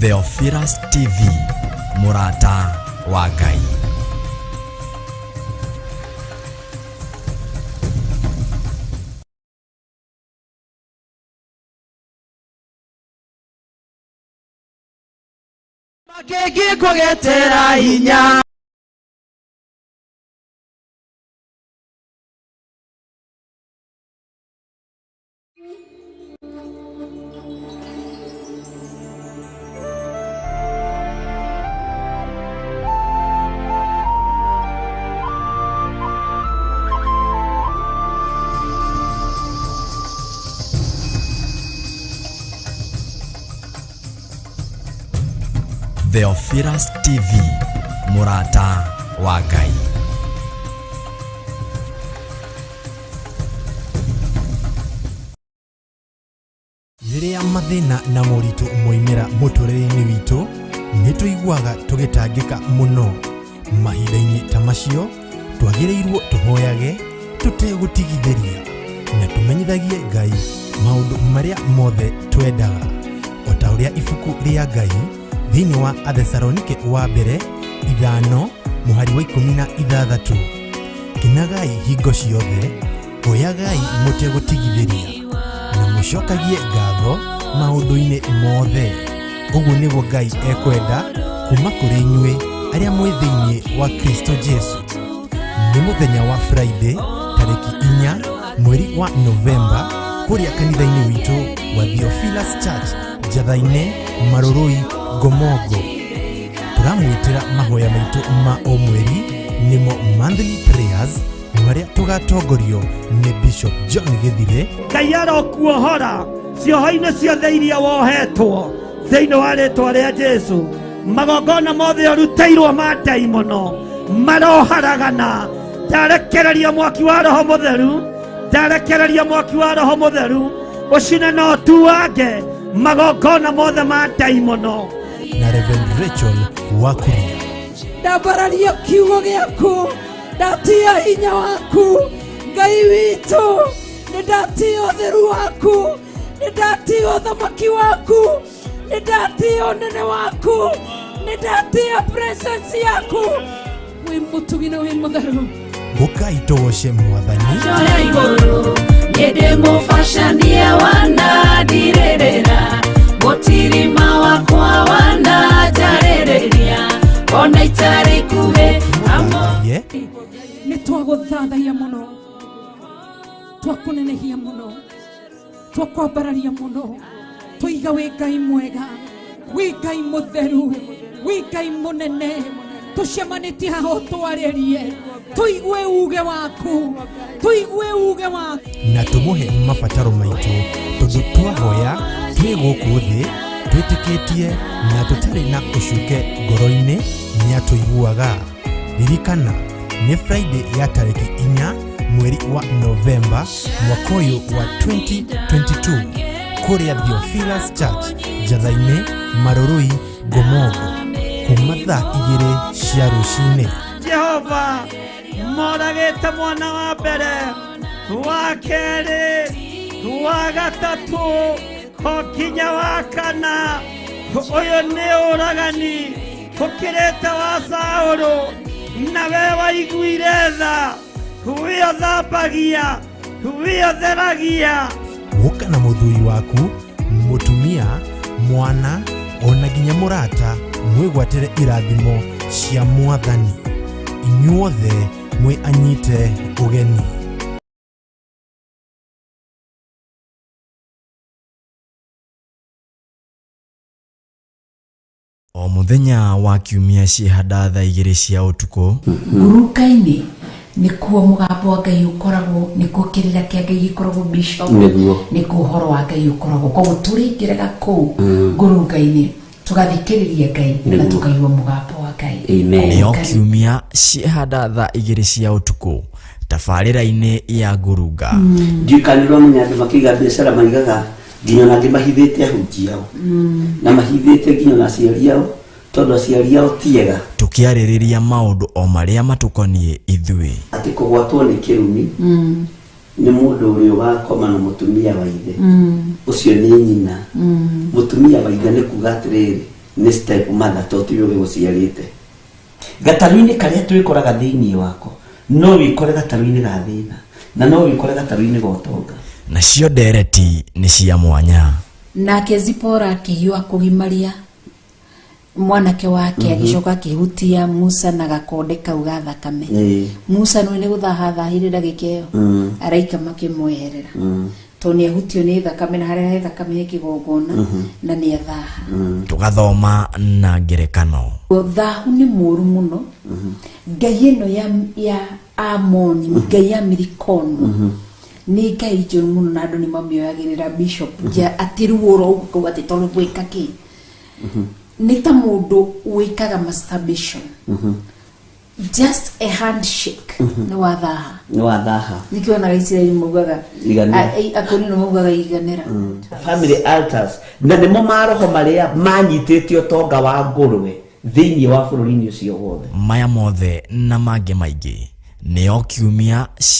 Theophilus TV, Murata wa Ngai. Makegi kugetera hinya. Theophilus TV, Murata wa Ngai. Riria mathina na moritu moimira muturire-ini witu nituiguaga tugitangika muno. Mahinda-ini ta macio twagiriirwo tuhoyage tutegutigithiria na tumenyithagie Ngai maundu maria mothe twendaga, o ta uria ibuku ria Ngai thiini wa Athesalonike wa mbere 5 muhari wa 16 kinagai hingo ciothe, hoyagai mutegutigithiria na mucokagie ngatho maundu-ini mothe. Uguo niguo Ngai ekwenda kuma kuri inyuĩ aria mwĩ thĩinĩ wa Kristo Jesu. Nĩ muthenya wa Friday tariki 4 mweri wa Novemba kuria kanitha-ini witu wa Theophilus Church Njatha-inĩ Marũrũi Gomogo. Turamwitira mahoya maitu ma o mweri nimo monthly prayers maria tugatongorio ni Bishop John Githire. Ngai arokuohora cioho-inĩ ciothe iria wohetwo thĩinĩ wa rĩĩtwa rĩa Jesu. Magongona mothe ũrutĩirwo ma ndaimono maroharagana. Ndarekereria mwaki wa Roho Mũtheru, ndarekereria mwaki wa Roho Mũtheru ũcine na ũtuange magongona mothe ma ndaimono. Na Reverend Rachel Wakuria. Ndambararia kiugo gĩaku, ndatia hinya waku Ngai witũ, nĩndatia ũtheru waku, nĩndatia ũthamaki waku, nĩndatia ũnene waku, nĩndatia presence yaku. Wĩ mũtugi na wĩ mũtheru. Mũkai tũgoce Mwathani. Joya igũrũ nyende mũbacanie wanandirĩrĩra, mũtirima wakwa wananjarĩrĩria, ona itarĩ ikuhĩ Ye nĩtwagũthathaiya mũno, twakũnenehia mũno, twakwambararia mũno, tũiga wĩ Ngai mwega, wĩ Ngai mũtheru, wĩ Ngai mũnene. Tucemanĩtie haha ũtwarĩrie, tũigue uge waku, tũigue uge waku na tũmũhe mabataro maitũ, tondũ twahoya twĩ gũkũ thĩ twĩtĩkĩtie na tũtarĩ na ũcuke ngoro-inĩ nĩatũiguaga. Ririkana nĩ Friday ya tariki 4 mweri wa Novemba mwaka ũyũ wa 2022 kuria Theophilus Church Njatha-inĩ Marũrũi Gomogo kuma thaa 2 cia rũcinĩ. Jehova moragĩte mwana wa mbere, wa kerĩ, wa gatatũ, nginya wa kana. Ũyũ nĩ ũragani ũkĩrĩte wa Saũlũ, nawe waiguire tha, wĩ ũthambagia, wĩ ũtheragia. Gũka na mũthuri waku, mũtumia, mwana, ona nginya mũrata mwĩgwatĩre irathimo cia Mwathani. Inyuothe mwĩ anyite ũgeni. O muthenya wa kiumia ciĩhanda thaa 2 cia ũtukũ. Nguruka-inĩ nĩkuo mũgambo wa Ngai ũkoragwo, nĩkuo kĩrĩra kĩa Ngai gĩkoragwo Bishop, nĩkuo ũhoro wa Ngai ũkoragwo. Koguo tũrĩingĩraga kũu ngurunga-inĩ tugathikĩrĩria Ngai na tukaigua mũgambo wa Ngai. Nĩyo kiumia ciĩhanda thaa 2 cia ũtukũ tabarĩra-inĩ ya ngurunga. Ndikanĩrwo mũnyandũ makĩiga biacara maigaga nginya na mahithĩte ahunjia ao na mahithĩte nginya na aciari ao, tondũ aciari ao tiega. Tukiarĩrĩria maũndũ o marĩa matũkoniĩ ithuĩ. Atĩ kũgwatwo nĩ kĩrumi nĩ mũndũ ũrĩa ũgakoma na mũtumia wa ithe, ũcio nĩ nyina. Mũtumia wa ithe nĩ kuga atĩrĩrĩ, nĩ step mother to tiwe gũciarĩte gataru-inĩ karĩa twĩkoraga thĩinĩ wako no wĩkore gataru-inĩ ga thĩna na no wĩkore gataru-inĩ ga ũtonga nacio ndereti nĩ cia mwanya nake Zipora akĩhiũha kũgimaria mwanake wake agĩcoka akĩhutia Musa na gakonde kau ga thakame Musa no nĩ gũthahathahire ndagĩka ĩyo araika makĩmweherera to nĩ ahutio nĩ thakame na harĩa thakame ĩkĩgongona na nĩ athaha tugathoma na ngerekano thahu nĩ mũru mũno ngai ĩno ya Amoni ngai ya Milikono nĩ ngai njũru mũno na andũ nĩ mamĩoyagĩrĩra bishop ja atiruoro ũguo atĩ tondũ gwĩka kĩ nĩ ta mũndũ wĩkaga masturbation just a handshake nĩ wathaha nĩkĩonaga Israeli maugaga akonino maugaga iganĩra family altars na nĩmo maroho marĩa manyitĩte ũtonga wa ngũrwe thĩinĩ wa bũrũri-inĩ ũcio wothe maya mothe na mangĩ maingĩ nĩo kiumia